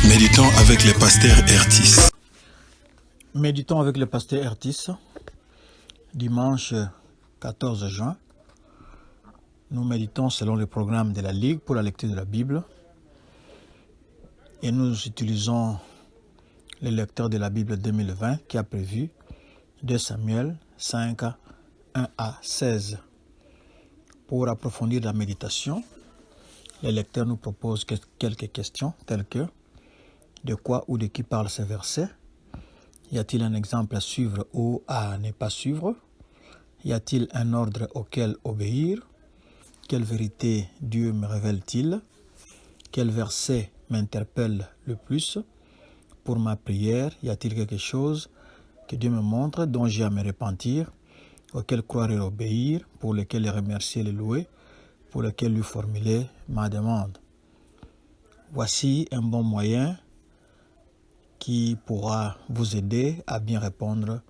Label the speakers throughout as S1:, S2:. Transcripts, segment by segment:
S1: Méditons avec le pasteur Ertis.
S2: Méditons avec le pasteur Ertis. Dimanche 14 juin. Nous méditons selon le programme de la Ligue pour la lecture de la Bible. Et nous utilisons le lecteur de la Bible 2020 qui a prévu 2 Samuel 5, 1 à 16. Pour approfondir la méditation, le lecteur nous propose quelques questions telles que: de quoi ou de qui parle ce verset? Y a-t-il un exemple à suivre ou à ne pas suivre? Y a-t-il un ordre auquel obéir? Quelle vérité Dieu me révèle-t-il? Quel verset m'interpelle le plus? Pour ma prière, y a-t-il quelque chose que Dieu me montre, dont j'ai à me repentir, auquel croire et obéir, pour lequel le remercier et le louer, pour lequel lui formuler ma demande? Voici un bon moyen qui pourra vous aider à bien répondre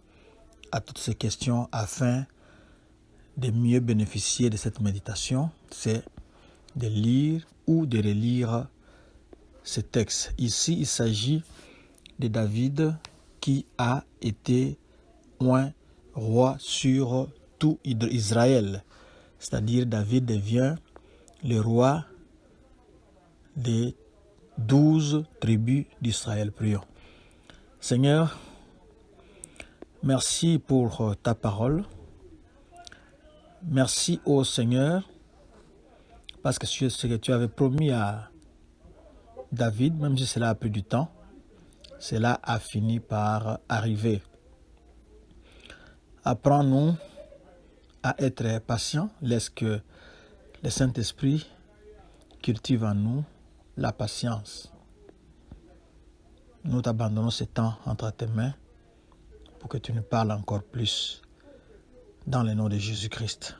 S2: à toutes ces questions afin de mieux bénéficier de cette méditation. C'est de lire ou de relire ce texte. Ici, il s'agit de David qui a été oint roi sur tout Israël. C'est-à-dire David devient le roi des 12 tribus d'Israël. Prions. Seigneur, merci pour ta parole. Merci au Seigneur parce que ce que tu avais promis à David, même si cela a pris du temps, cela a fini par arriver. Apprends-nous à être patients. Laisse que le Saint-Esprit cultive en nous la patience. Nous t'abandonnons ce temps entre tes mains pour que tu nous parles encore plus dans le nom de Jésus-Christ.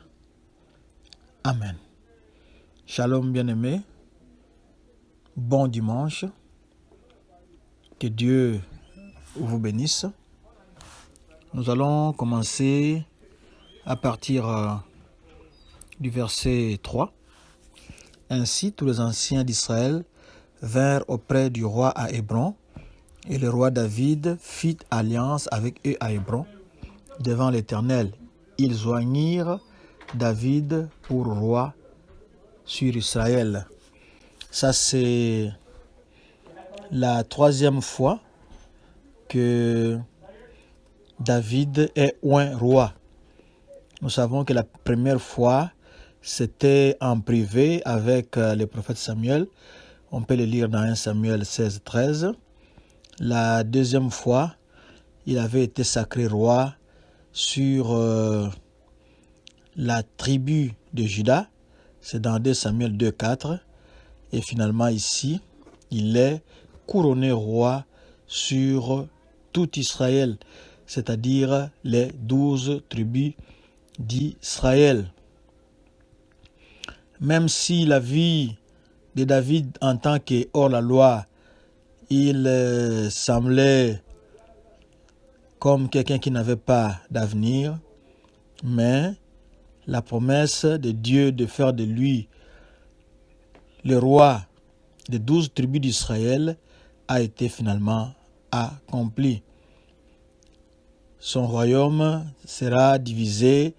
S2: Amen. Shalom bien-aimés. Bon dimanche. Que Dieu vous bénisse. Nous allons commencer à partir du verset 3. Ainsi, tous les anciens d'Israël vinrent auprès du roi à Hébron, et le roi David fit alliance avec eux à Hébron devant l'Éternel. Ils joignirent David pour roi sur Israël. Ça, c'est la 3e fois que David est oint roi. Nous savons que la première fois, c'était en privé avec le prophète Samuel. On peut le lire dans 1 Samuel 16, 13. La 2e fois, il avait été sacré roi sur la tribu de Juda. C'est dans 2 Samuel 2, 4. Et finalement ici, il est couronné roi sur tout Israël, c'est-à-dire les 12 tribus d'Israël. Même si la vie de David en tant que hors-la-loi, il semblait comme quelqu'un qui n'avait pas d'avenir, mais la promesse de Dieu de faire de lui le roi des 12 tribus d'Israël a été finalement accomplie. Son royaume sera divisé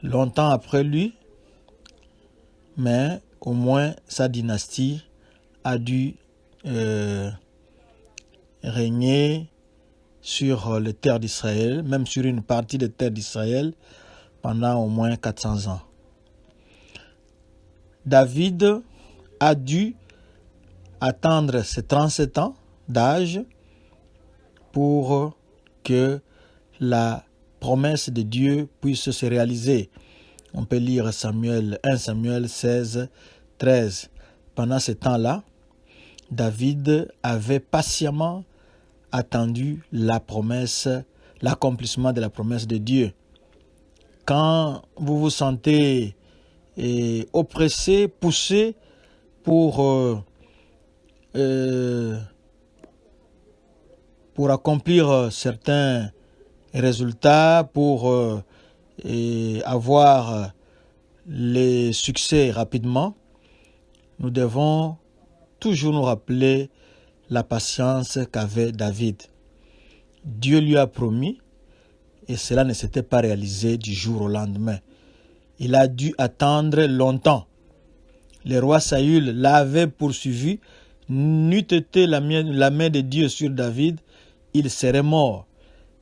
S2: longtemps après lui, mais au moins sa dynastie a dû régner sur les terres d'Israël, même sur une partie des terres d'Israël, pendant au moins 400 ans. David a dû attendre ses 37 ans d'âge pour que la promesse de Dieu puisse se réaliser. On peut lire 1 Samuel 16, 13. Pendant ce temps-là, David avait patiemment attendu la promesse, l'accomplissement de la promesse de Dieu. Quand vous vous sentez oppressé, poussé pour accomplir certains résultats, pour avoir les succès rapidement, nous devons toujours nous rappeler la patience qu'avait David. Dieu lui a promis et cela ne s'était pas réalisé du jour au lendemain. Il a dû attendre longtemps. Le roi Saül l'avait poursuivi. N'eût été la main de Dieu sur David, il serait mort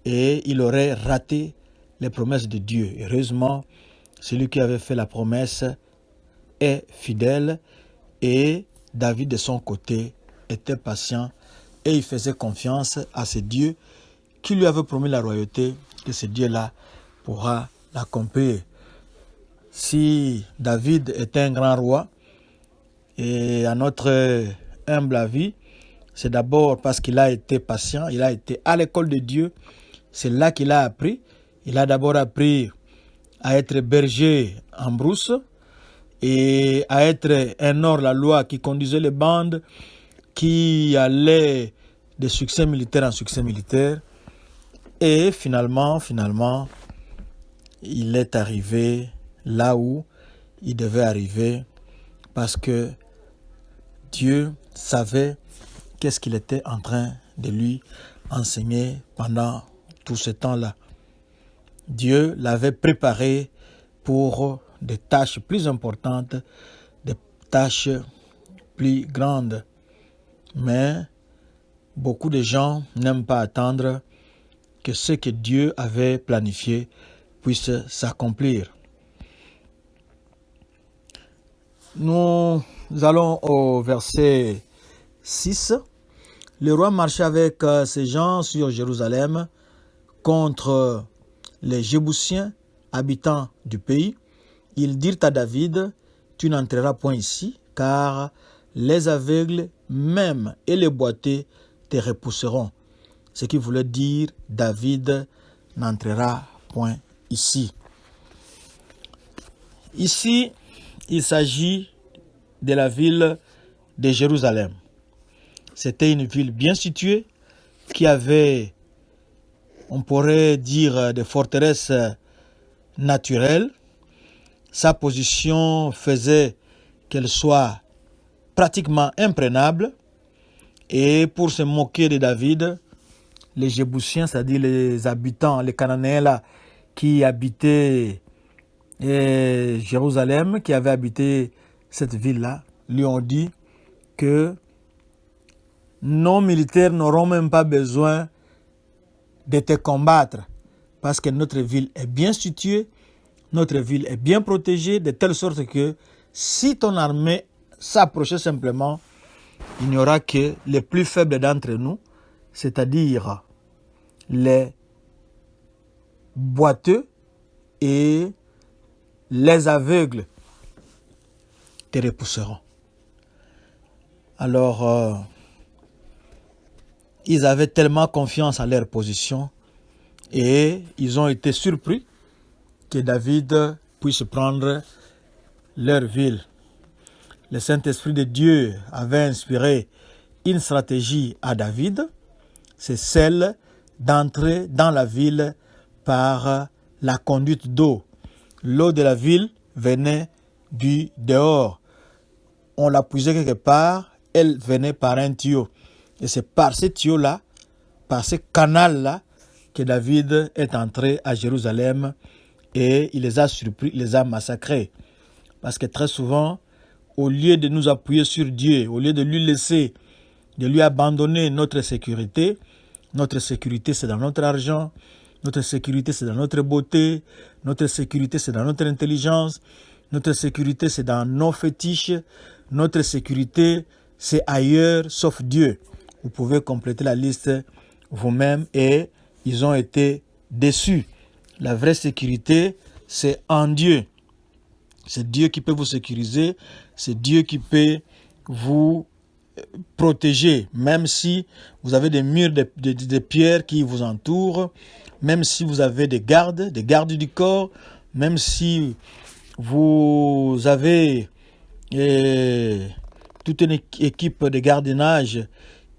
S2: et il aurait raté les promesses de Dieu. Heureusement, celui qui avait fait la promesse est fidèle et David de son côté était patient et il faisait confiance à ce Dieu qui lui avait promis la royauté, que ce Dieu-là pourra l'accomplir. Si David était un grand roi, et à notre humble avis, c'est d'abord parce qu'il a été patient, il a été à l'école de Dieu, c'est là qu'il a appris. Il a d'abord appris à être berger en brousse et à être un hors-la-loi qui conduisait les bandes, qui allait de succès militaire en succès militaire. Et finalement, il est arrivé là où il devait arriver parce que Dieu savait qu'est-ce qu'il était en train de lui enseigner pendant tout ce temps-là. Dieu l'avait préparé pour des tâches plus importantes, des tâches plus grandes. Mais beaucoup de gens n'aiment pas attendre que ce que Dieu avait planifié puisse s'accomplir. Nous allons au verset 6. Le roi marchait avec ses gens sur Jérusalem contre les Jébusiens, habitants du pays. Ils dirent à David, « Tu n'entreras point ici, car les aveugles même et les boiteux te repousseront. » Ce qui voulait dire, David n'entrera point ici. Ici, il s'agit de la ville de Jérusalem. C'était une ville bien située qui avait, on pourrait dire, des forteresses naturelles. Sa position faisait qu'elle soit pratiquement imprenable. Et pour se moquer de David, les Jébusiens, c'est-à-dire les habitants, les Cananéens là, qui habitaient Jérusalem, qui avaient habité cette ville-là, lui ont dit que nos militaires n'auront même pas besoin de te combattre parce que notre ville est bien située, notre ville est bien protégée, de telle sorte que si ton armée s'approchait simplement, il n'y aura que les plus faibles d'entre nous, c'est-à-dire les boiteux et les aveugles te repousseront. Alors, ils avaient tellement confiance en leur position et ils ont été surpris que David puisse prendre leur ville. Le Saint-Esprit de Dieu avait inspiré une stratégie à David, c'est celle d'entrer dans la ville par la conduite d'eau. L'eau de la ville venait du dehors. On la puisait quelque part, elle venait par un tuyau. Et c'est par ce tuyau-là, par ce canal-là, que David est entré à Jérusalem et il les a surpris, il les a massacrés. Parce que très souvent, au lieu de nous appuyer sur Dieu, au lieu de lui laisser, de lui abandonner notre sécurité c'est dans notre argent, notre sécurité c'est dans notre beauté, notre sécurité c'est dans notre intelligence, notre sécurité c'est dans nos fétiches, notre sécurité c'est ailleurs sauf Dieu. Vous pouvez compléter la liste vous-même et ils ont été déçus. La vraie sécurité, c'est en Dieu. C'est Dieu qui peut vous sécuriser, c'est Dieu qui peut vous protéger, même si vous avez des murs de pierre qui vous entourent, même si vous avez des gardes du corps, même si vous avez toute une équipe de gardiennage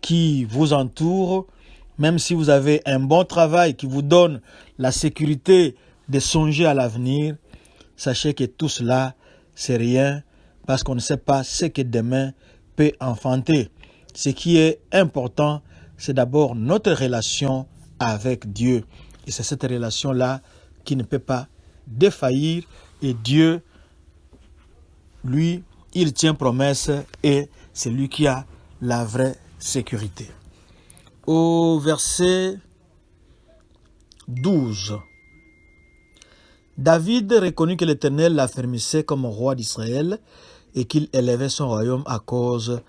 S2: qui vous entoure, même si vous avez un bon travail qui vous donne la sécurité de songer à l'avenir, sachez que tout cela, c'est rien parce qu'on ne sait pas ce que demain peut enfanter. ce qui est important, c'est d'abord notre relation avec Dieu. Et c'est cette relation-là qui ne peut pas défaillir. Et Dieu, lui, il tient promesse et c'est lui qui a la vraie sécurité. Au verset 12, David reconnut que l'Éternel l'affermissait comme roi d'Israël et qu'il élevait son royaume à cause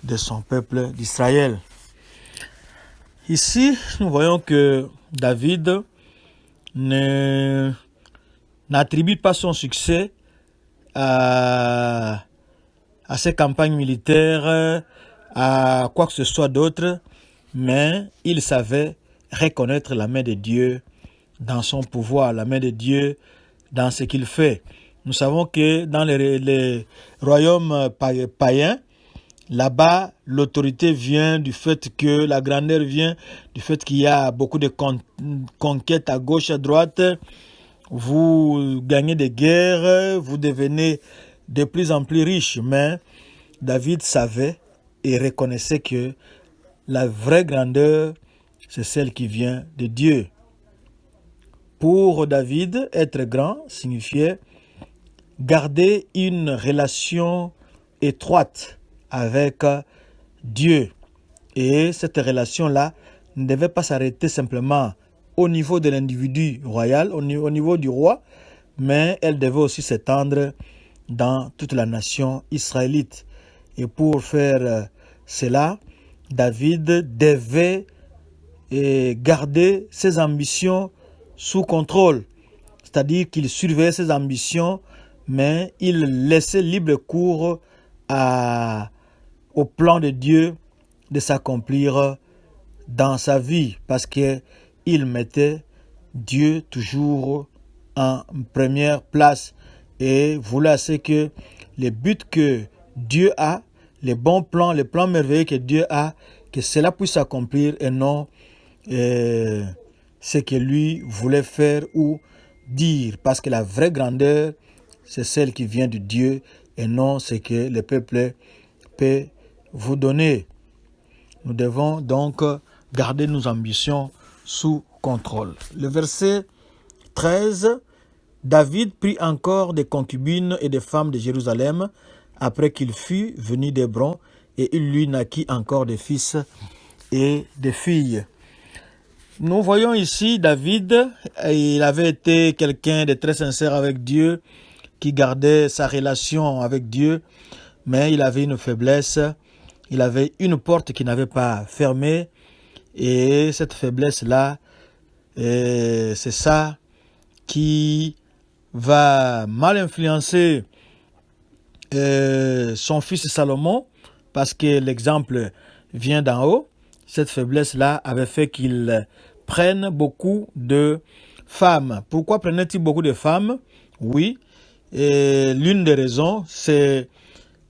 S2: de son peuple d'Israël. Ici, nous voyons que David n'attribue pas son succès à ses campagnes militaires, à quoi que ce soit d'autre, mais il savait reconnaître la main de Dieu dans son pouvoir, la main de Dieu dans ce qu'il fait. Nous savons que dans les royaumes païens, là-bas, l'autorité vient du fait que la grandeur vient du fait qu'il y a beaucoup de conquêtes à gauche, à droite. Vous gagnez des guerres, vous devenez de plus en plus riche. Mais David savait et reconnaissait que la vraie grandeur, c'est celle qui vient de Dieu. Pour David, être grand signifiait garder une relation étroite avec Dieu. Et cette relation-là ne devait pas s'arrêter simplement au niveau de l'individu royal, au niveau du roi, mais elle devait aussi s'étendre dans toute la nation israélite. Et pour faire cela, David devait garder ses ambitions sous contrôle. C'est-à-dire qu'il surveillait ses ambitions, mais il laissait libre cours au plan de Dieu de s'accomplir dans sa vie, parce qu'il mettait Dieu toujours en première place et voulait assez que les buts que Dieu a, les bons plans, les plans merveilleux que Dieu a, que cela puisse s'accomplir et non ce que lui voulait faire ou dire, parce que la vraie grandeur, c'est celle qui vient de Dieu et non ce que le peuple peut vous donner. Nous devons donc garder nos ambitions sous contrôle. Le verset 13, David prit encore des concubines et des femmes de Jérusalem après qu'il fut venu d'Hébron et il lui naquit encore des fils et des filles. Nous voyons ici David, il avait été quelqu'un de très sincère avec Dieu, qui gardait sa relation avec Dieu, mais il avait une faiblesse, il avait une porte qui n'avait pas fermée, et cette faiblesse-là, c'est ça qui va mal influencer son fils Salomon, parce que l'exemple vient d'en haut. Cette faiblesse-là avait fait qu'il prenne beaucoup de femmes. Pourquoi prenait-il beaucoup de femmes? Oui, et l'une des raisons, ce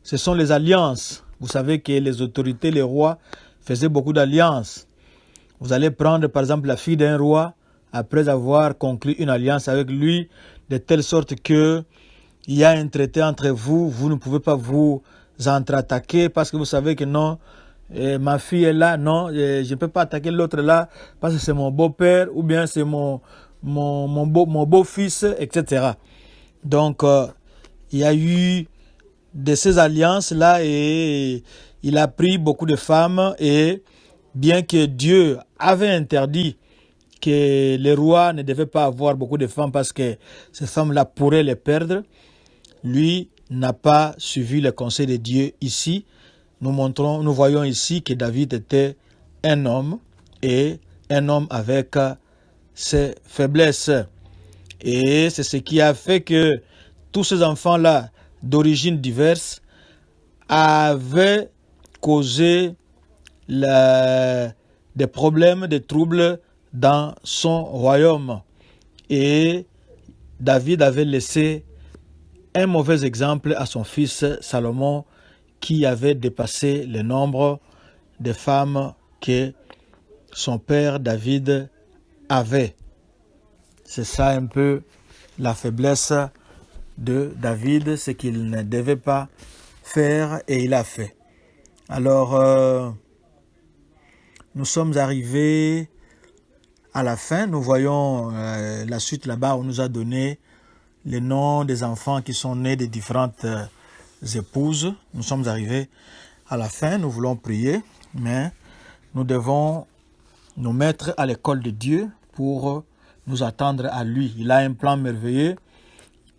S2: sont les alliances. Vous savez que les autorités, les rois, faisaient beaucoup d'alliances. Vous allez prendre par exemple la fille d'un roi après avoir conclu une alliance avec lui, de telle sorte que il y a un traité entre vous, vous ne pouvez pas vous entre-attaquer parce que vous savez que non, ma fille est là, non, je ne peux pas attaquer l'autre là parce que c'est mon beau-père ou bien c'est mon beau-fils, etc. Donc, il y a eu de ces alliances-là et il a pris beaucoup de femmes et bien que Dieu avait interdit que les rois ne devaient pas avoir beaucoup de femmes parce que ces femmes-là pourraient les perdre, lui n'a pas suivi le conseil de Dieu ici. Nous voyons ici que David était un homme et un homme avec ses faiblesses. Et c'est ce qui a fait que tous ces enfants-là d'origine diverse avaient causé des problèmes, des troubles dans son royaume. Et David avait laissé un mauvais exemple à son fils Salomon qui avait dépassé le nombre de femmes que son père David avait. C'est ça un peu la faiblesse de David, ce qu'il ne devait pas faire et il a fait. Alors, nous sommes arrivés à la fin. Nous voyons la suite là-bas où on nous a donné les noms des enfants qui sont nés des différentes épouses. Nous sommes arrivés à la fin. Nous voulons prier, mais nous devons nous mettre à l'école de Dieu pour nous attendre à lui. Il a un plan merveilleux.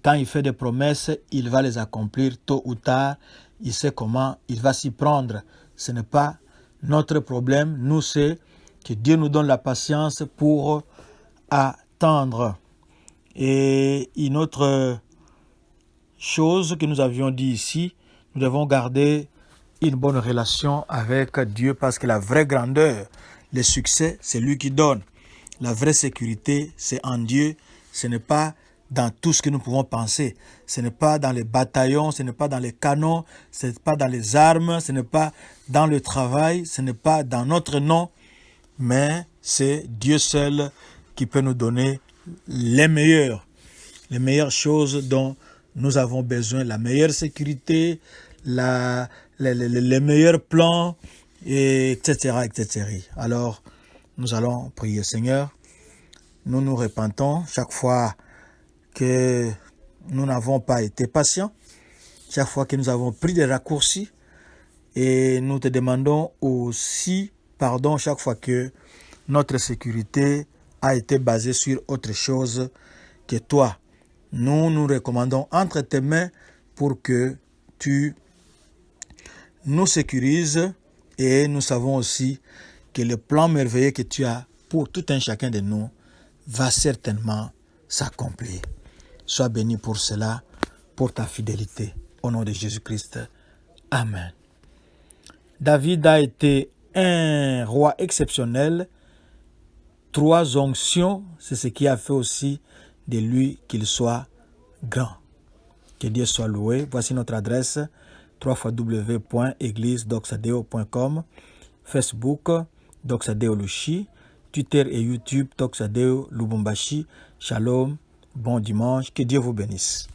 S2: Quand il fait des promesses, il va les accomplir tôt ou tard. Il sait comment il va s'y prendre. Ce n'est pas notre problème. Nous, c'est que Dieu nous donne la patience pour attendre. Et une autre chose que nous avions dit ici, nous devons garder une bonne relation avec Dieu parce que la vraie grandeur, le succès, c'est lui qui donne. La vraie sécurité, c'est en Dieu. Ce n'est pas dans tout ce que nous pouvons penser. Ce n'est pas dans les bataillons, ce n'est pas dans les canons, ce n'est pas dans les armes, ce n'est pas dans le travail, ce n'est pas dans notre nom, mais c'est Dieu seul qui peut nous donner les meilleures choses dont nous avons besoin, la meilleure sécurité, les meilleurs plans, etc., etc. Alors, nous allons prier. Seigneur, nous nous repentons chaque fois que nous n'avons pas été patients, chaque fois que nous avons pris des raccourcis, et nous te demandons aussi pardon chaque fois que notre sécurité a été basée sur autre chose que toi. Nous nous recommandons entre tes mains pour que tu nous sécurises, et nous savons aussi que le plan merveilleux que tu as pour tout un chacun de nous va certainement s'accomplir. Sois béni pour cela, pour ta fidélité. Au nom de Jésus-Christ. Amen. David a été un roi exceptionnel. 3 onctions, c'est ce qui a fait aussi de lui qu'il soit grand. Que Dieu soit loué. Voici notre adresse www.eglisedoxadeo.com, Facebook Doxadeo Lushi, Twitter et YouTube Doxadeo Lubumbashi. Shalom, bon dimanche, que Dieu vous bénisse.